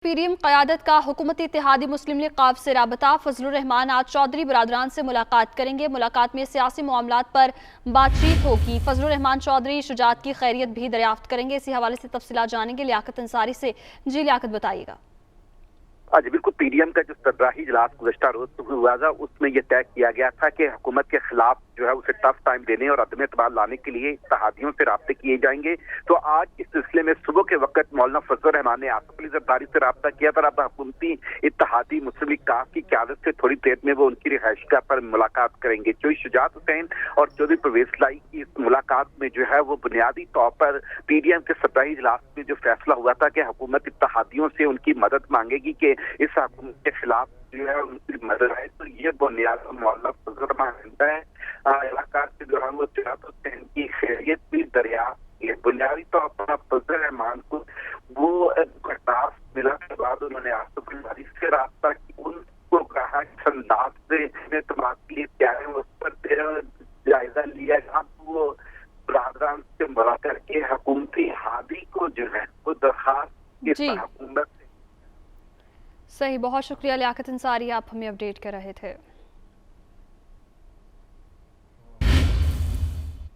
PDM क़यादत का हुकूमती इत्तेहादी मुस्लिम league क़ाब से राबता। फजलुर रहमान आज चौधरी बरादरान से मुलाकात करेंगे। मुलाकात में सियासी मामलात पर बातचीत होगी। फजलुर रहमान चौधरी शुजात की खैरियत भी दरियाफ्त करेंगे। इसी हवाले से तफसीलात जानेंगे लियाकत अंसारी से। जी लियाकत, बताइएगा। आज बिल्कुल पीडीएम का जो सरबराही इजलास गुज़श्ता रोज हुआ था, उसमें यह तय किया गया था कि हुकूमत के खिलाफ जो है उसे टफ टाइम देने और अदम एतबार लाने के लिए इत्तेहादियों से राब्ते किए जाएंगे। तो आज इस सिलसिले में सुबह के वक्त मौलाना फजलुर रहमान ने आसिफ अली जरदारी से राब्ता किया था। अब हुकूमती इत्तेहादी मुस्लिम लीग काफ की क़यादत से थोड़ी देर में वो उनकी रिहाइशगाह पर मुलाकात करेंगे। चौधरी शुजात हुसैन और चौधरी परवेज लाई की इस मुलाकात में जो है वो बुनियादी तौर पर पीडीएम के सरबराही इजलास में जो फैसला हुआ था कि हुकूमत इत्तेहादियों से उनकी मदद मांगेगी कि इस हुकूमत के खिलाफ जो है उनकी मदद है। तो ये बुनियाद मौलाना फजलुर रहमान है इलाका से जो है वो की खैरियत भी दरियाफ्त है। बुनियादी तौर पर फजलुर रहमान को वो टास्क मिला के बाद उन्होंने आसिफ अली जरदारी से राब्ता की, उनको कहा कि अंदाज से इत्तेमाद के लिए क्या है उस पर जायजा लिया गया। वो बरादरान से मुलाकात करके हुकूमती हादी को जो है वो दरखास्त की हुकूमत। सही, बहुत शुक्रिया लियाकत अंसारी, आप हमें अपडेट कर रहे थे।